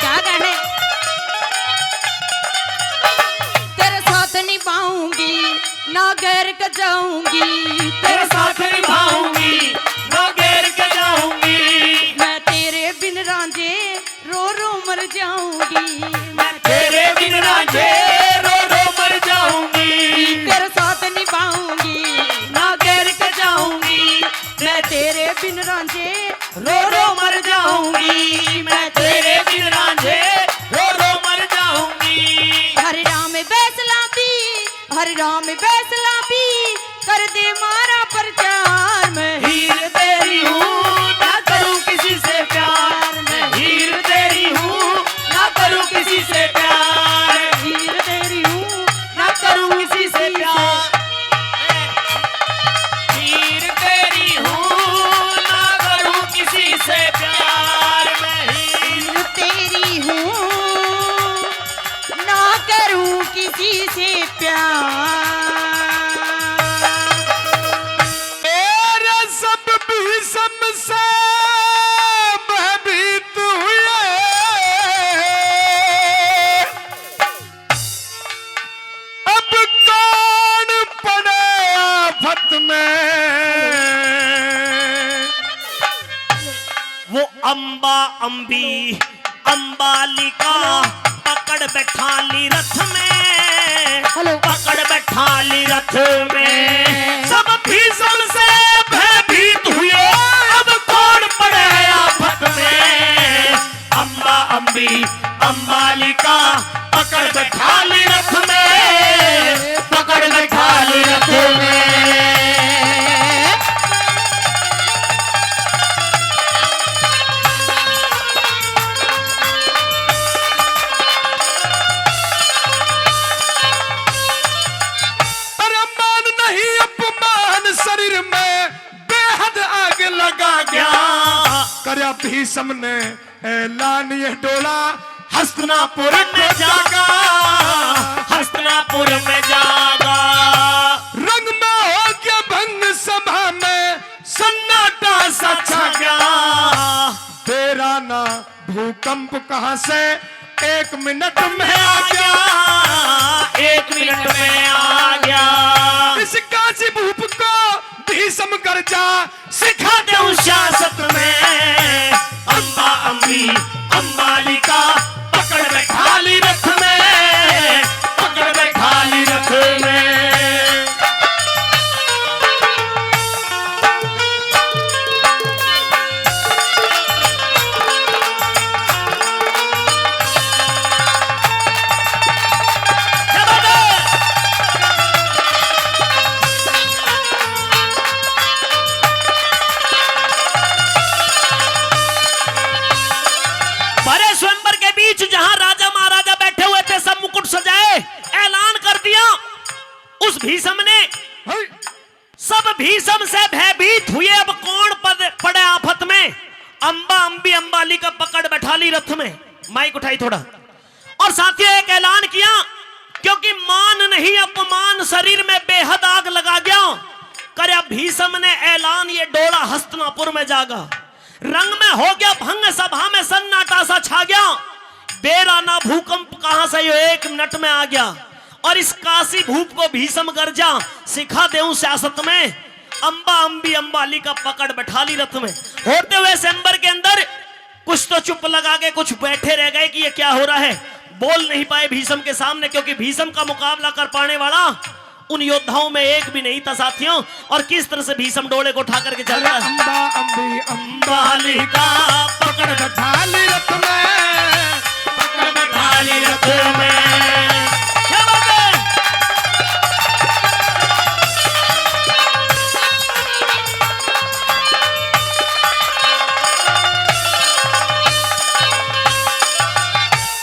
क्या कहने तेरे साथ निभाऊंगी ना गैर कर जाऊंगी, तेरे साथ निभाऊंगी ना गैर के जाऊंगी, मैं तेरे बिन रांझे रो रो मर जाऊंगी, मैं तेरे बिन रांझे रो रो मर जाऊंगी, तेरे साथ निभाऊंगी ना गैर के जाऊंगी, मैं तेरे बिन रांझे रो रो मर जाऊंगी, मैं तेरे बिन रांझे रो रो मर जाऊंगी। हरे राम फैसला भी, हरे राम फैसला भी कर दे मारा प्रचार। मैं हीर तेरी हूँ ना करूँ किसी से प्यार, मैं हीर तेरी हूँ ना करूँ किसी से प्यार, हीर तेरी हूँ ना करूँ किसी से प्यार, हीर तेरी हूँ ना करूँ किसी से प्यार, मैं हीर हीर तेरी हूँ ना करूँ किसी से प्यार। मेरे सब भीषम से भयभीत हुए, अब कौन पड़े आफत में। वो अम्बा अम्बी अम्बालिका पकड़ बैठा ली रथ में, हेलो पकड़ बैठा ली रथ में, सब भीषण से भयभीत हुए, अब कौन पड़े आफत में। अम्बा अम्बी अम्बालिका पकड़ बैठा ली रथ में, पकड़ बैठा ली रथ में। अरे मान नहीं अपमान शरीर में बेहद आग लगा गया, करया भीषम ने ऐलान ये डोला हस्तिनापुर में जागा, हस्तिनापुर में जागा, रंग में हो गया भंग सभा में सन्नाटा सा छा गया। भूकंप कहां से 1 मिनट में आ गया, 1 मिनट में आ गया। इस काशी भूप को भीषम गर्जा सिखा दे सियासत में, अम्बा अम्बी अम्बालिका पकड़ बैठा ली रथ में, पकड़ बैठा ली रथ में। बड़े स्वयंवर के बीच जहां राजा महाराजा बैठे हुए थे, सब मुकुट सजाए, ऐलान कर दिया। उस भीषम ने सब भीषम से भयभीत हुए। अब कौन पड़े आफत में? अम्बा अम्बी अम्बालिका पकड़ बैठा ली रथ में। माइक उठाई थोड़ा, और साथियों एक ऐलान किया, क्योंकि मान नहीं अपमान शरीर में बेहद आग लगा गया। करे भीषम ने ऐलान, ये डोला हस्तिनापुर में जागा। रंग में हो गया भंग, सभा में सन्नाटा सा छा गया। बेराना भूकंप कहां से ये 1 मिनट में आ गया। और इस काशी भूप को भीषम गर्जा सिखा देऊं सियासत में, अम्बा अम्बी अम्बालिका पकड़ बैठा ली रथ में। होते हुए सेंबर के अंदर कुछ तो चुप लगा के कुछ बैठे रह गए कि ये क्या हो रहा है। बोल नहीं पाए भीषम के सामने, क्योंकि भीषम का मुकाबला कर पाने वाला उन योद्धाओं में एक भी नहीं था साथियों। और किस तरह से भीषम डोले को उठा करके चल रहा है। अम्बा अम्बी अम्बालिका पकड़ बैठा ली रथ में, पकड़ बैठा ली रथ में। क्या बात है?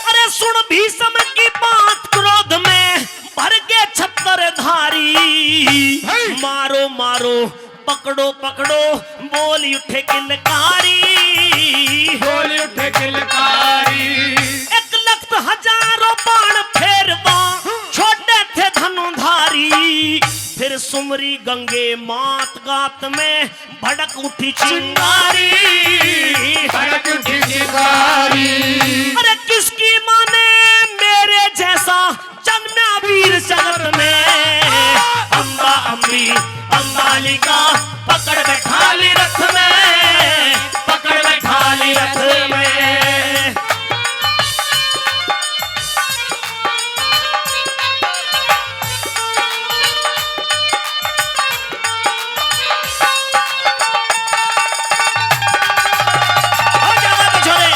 अरे सुन भीषम की बात, क्रोध में भर के छत्तर धारी। मारो मारो पकड़ो पकड़ो, बोली उठे किलकारी, बोली उठे किलकारी। 1 लख हजारों बाण फेरवा, छोटे थे धनुधारी। फिर सुमरी गंगे मात गात में, भड़क उठी चिंगारी, भड़क उठी चिंगारी। अरे किसकी माने मेरे जैसा जन्मा वीर जगत में। अम्बा अम्बी अम्बालिका पकड़ बैठा ली रथ में, पकड़ बैठा ली रथ में। हो जाएगा पिछोड़े।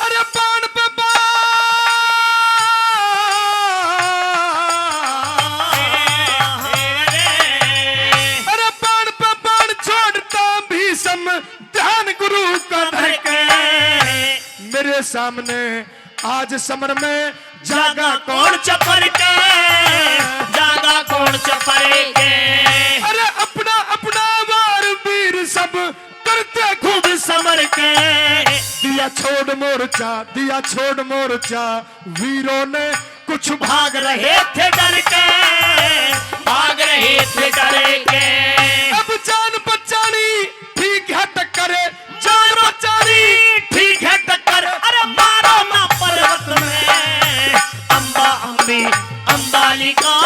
अरे बाण पे बाण, अरे बाण पे बाण छोड़ता भीषम, ध्यान गुरु का धड़के। मेरे सामने आज समर में जागा कौन चपर के, जागा कौन चपर के। अरे अपना अपना वार वीर सब करते खूब समर के। दिया छोड़ मोर्चा, दिया छोड़ मोर्चा, वीरों ने कुछ भाग रहे थे डर के, भाग रहे थे डर के। अब जान बचानी ठीक है टक्कर, जान बचानी ठीक है टक्कर। अरे मारो ना पर्वत में, अम्बा अम्बी अम्बालिका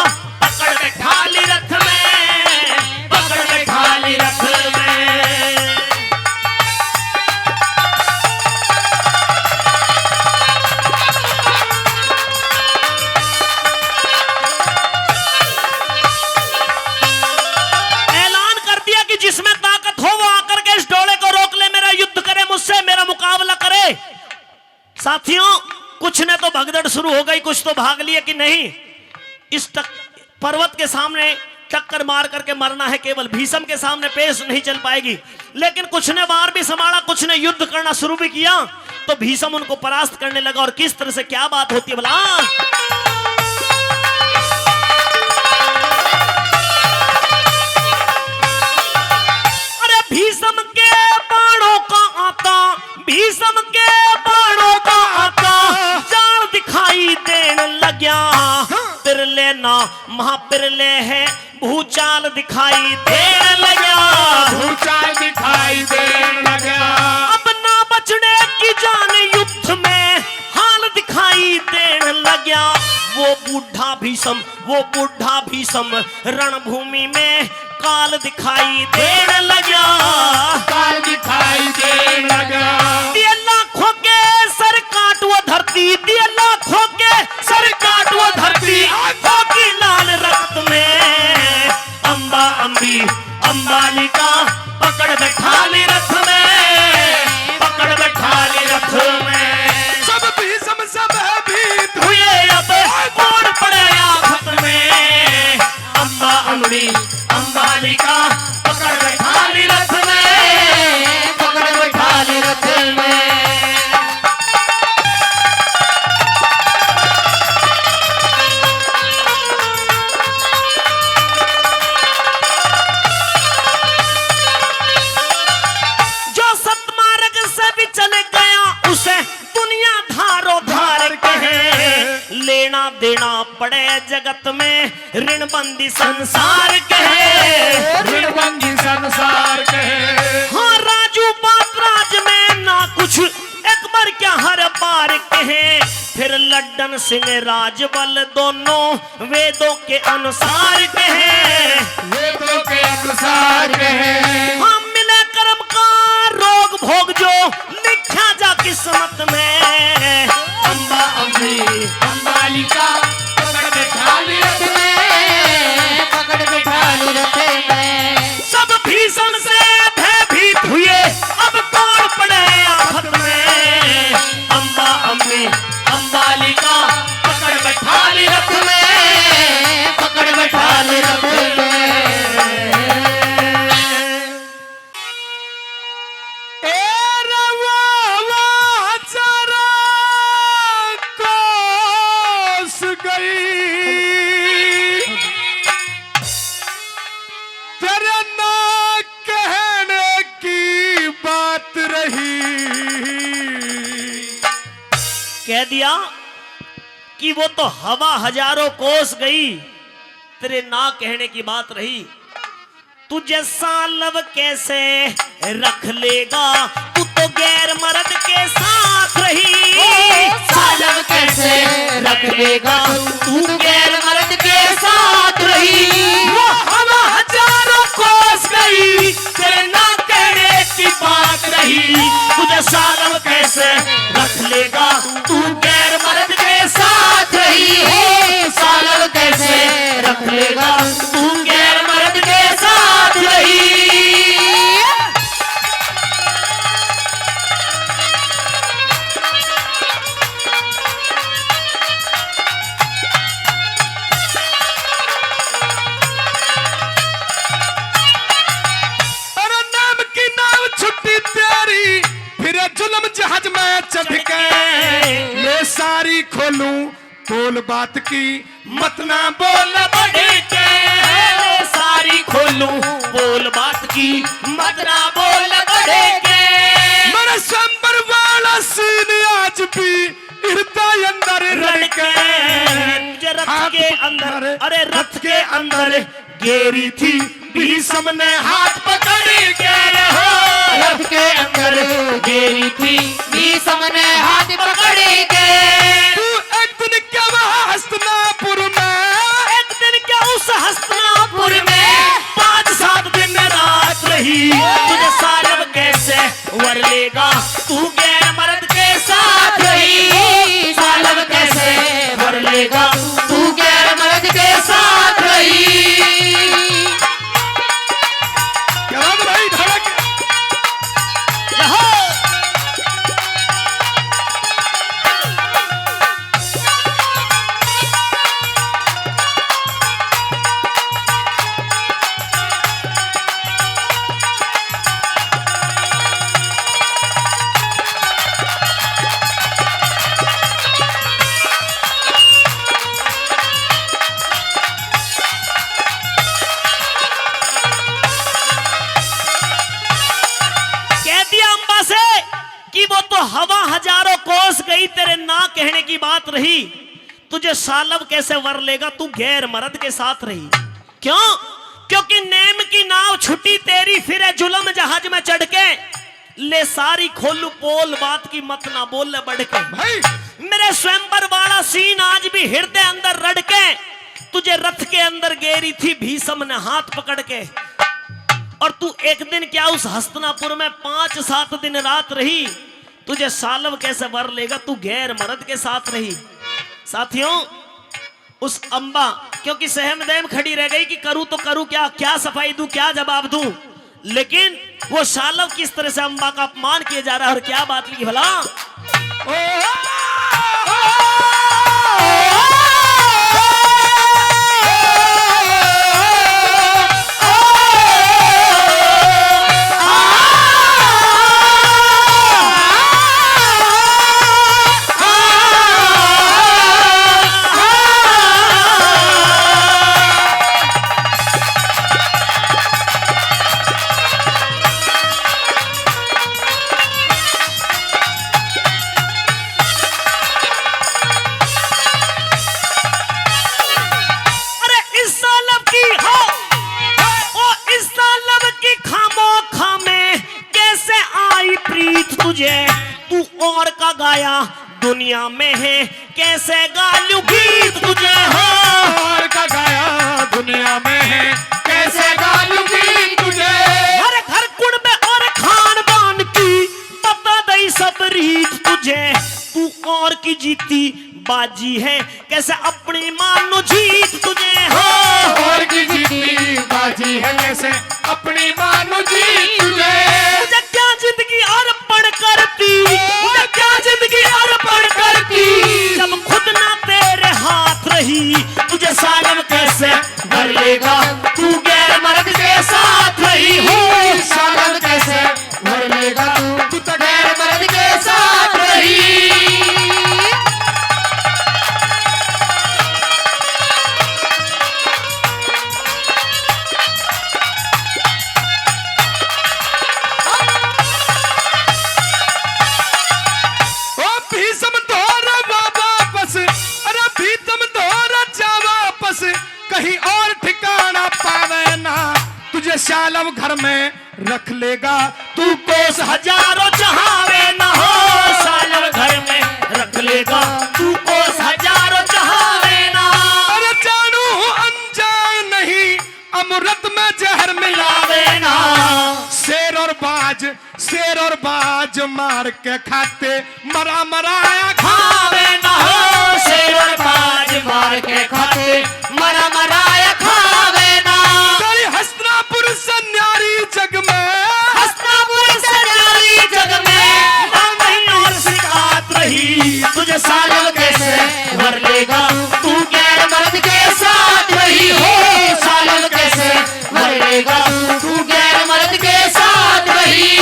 पकड़ बैठा ली रथ में, पकड़ बैठा ली रथ में। ऐलान कर दिया कि जिसमें ताकत हो वो आकर के इस डोले को रोक ले, मेरा युद्ध करे मुझसे, मेरा मुकाबला करे। साथियों कुछ ने तो भगदड़ शुरू हो गई, कुछ तो भाग लिए कि नहीं इस पर्वत के सामने टक्कर मार करके मरना है, केवल भीषम के सामने पेश नहीं चल पाएगी। लेकिन कुछ ने वार भी संभाला, कुछ ने युद्ध करना शुरू भी किया, तो भीषम उनको परास्त करने लगा। और किस तरह से क्या बात होती है भला। अरे भीषम के बाणों का आता, भीषम के बाणों का आता, जान दिखाई देने लग्या। पिरले ना महापिरले है देने लगा, ऊंचा दिखाई देने लगा। अब ना बचने की जान युद्ध में हाल दिखाई देने लगा। वो बूढ़ा भीषम रणभूमि में काल दिखाई देने लगा। काल दिखाई देने लगा। दिए लाखों के सर काट वो धरती, दिए लाखों के सर काट वो धरती, आंखों की लाल रक्त में अंबा अंबी अंबालिका पकड़ बैठा ली रथ में, पकड़ बैठा ली रथ में। सब भीषम सब भीत हुए अब कौन पड़े आफत में, अंबा अंबी अंबालिका पकड़ बैठा ली रथ में, पकड़ बैठा ली रथ में। जो सतमार्ग से भी चले गया उसे दुनिया धारो धार कहे, लेना देना पड़े जगत में ऋणबंदी संसार कहे, ऋणबंदी संसार कहे। हाँ राजू बात राज में ना कुछ एक बार क्या हर बार कहे, फिर लड्डन सिंह राजबल दोनों वेदों के अनुसार कहे, वेदों के अनुसार कहे। हम मिले कर्म का रोग भोग जो लिखा जा किस्मत में, अंबा अंबी अंबालिका पकड़ बैठा ली रथ में, पकड़ बैठा ली रथ में। सब भीषण से भयभीत हुए अब कौन पड़े आफत में, अंबा अंबी अंबालिका पकड़ बैठा ली रथ में, पकड़ बैठा ली रथ में। कह दिया कि वो तो हवा हजारों कोस गई, तेरे ना कहने की बात रही। तुझे सालव कैसे रख लेगा, तू तो गैर मर्द के साथ रही। सालव कैसे रख लेगा, तू गैर मर्द के साथ रही। वो हवा हजारों कोस गई, तेरे ना कहने की बात रही। तुझे सालव कैसे रख लेगा, तू गैर मर्द के साथ रही। सालव कैसे रख लेगा, तू गैर मर्द के साथ रही। अरे नाम की नाव छुट्टी तेरी, फिर जुल्म जहाज में चढ़ के ले सारी खोलूं बोल बात की मत ना बोल बढ़े के सारी खोलूं बोल बात की, मत ना बोल बढ़े के। मेरे संबर वाला सीन आज भी हृदय अंदर रह के तुझे रथ के अंदर, अरे रथ के अंदर गेरी थी भीषम ने हाथ पकड़ के। रथ के अंदर गेरी थी भीषम ने हाथ पकड़े के। तू एक दिन क्या वहाँ हस्तिनापुर में, एक दिन क्या उस हस्तिनापुर में 5-7 दिन रात रही। तुझे सालव कैसे वर लेगा, तू गैर मर्द के साथ रही। सालव कैसे वर लेगा, तू गैर मर्द के साथ रही। क्या बात भाई धड़क। रहो। कि वो तो हवा हजारों कोस गई, तेरे ना कहने की बात रही। तुझे सालव कैसे वर लेगा, तू गैर मर्द के साथ रही। क्यों? क्योंकि नेम की नाव छुटी तेरी फिर जुलम जहाज में चढ़ के ले सारी खोलू पोल बात की मत ना बोल ले बढ़ के भाई मेरे स्वयंवर वाला सीन आज भी हृदय अंदर रड़ के तुझे रथ के अंदर गेरी थी भीषम ने हाथ पकड़ के और तू एक दिन क्या उस हस्तिनापुर में 5-7 दिन रात रही तुझे सालव कैसे वर लेगा तू गैर मर्द के साथ रही। साथियों उस अंबा क्योंकि सहम दहम खड़ी रह गई कि करूं तो करूं क्या क्या सफाई दूं क्या जवाब दूं लेकिन वो सालव किस तरह से अंबा का अपमान किया जा रहा है और क्या बात लिखी भला तू और का गाया दुनिया में है कैसे गालू गीत तुझे हो और का गाया दुनिया में है कैसे गालू गीत तुझे हर घर कुंड और खानदान की बता दई सब रीत तुझे तू और की जीती बाजी है कैसे अपनी मानो जीत तुझे हो और की जीती बाजी है कैसे अपनी मानो जीत तुझे मुझे क्या जिंदगी अर्पण करती मुझे क्या जिंदगी अर्पण करती जब खुद ना तेरे हाथ रही तुझे सालम कैसे भर लेगा तू गैर मर्द के साथ रही हो सालन कैसे भर लेगा तू तो गैर मर्द के साथ रही कहीं और ठिकाना पावे ना तुझे शालम घर में रख लेगा तू कोस हजारों चाहवे ना हो सालम घर में रख लेगा तू कोस हजारों चाहवे ना अरे जानू अनजान नहीं अमृत में जहर मिलावे ना शेर और बाज मार के खाते मरा मराया खावे ना हो शेर और बाज मार के खाते मरा मराया खावे ना तेरी हस्तिनापुर सन्यारी जग में हस्तिनापुर सन्यारी जग में नहीं और शिकायत रही तुझे सालम कैसे भर लेगा तू गैर मर्द के साथ रही हो सालम कैसे भर लेगा तू गैर मर्द के साथ रही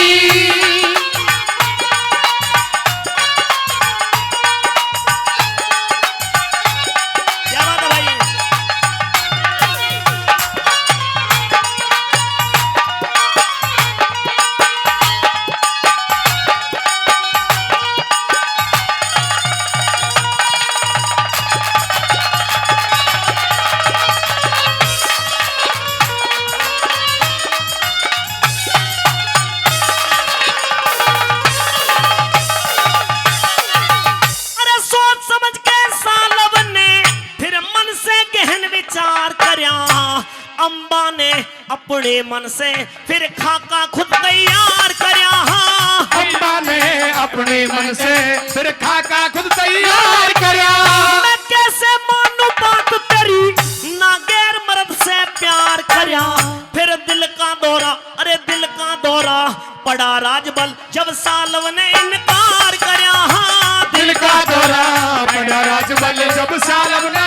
अंबा ने अपने मन से फिर खाका खुद तैयार करया अंबा ने अपने मन से फिर खाका खुद तैयार करया मैं कैसे मानू बात तेरी ना गैर मर्द से प्यार करया फिर दिल का दौरा अरे दिल का दौरा पड़ा राजबल जब सालव ने इनकार करया दिल का दौरा पड़ा राजबल जब सालव ने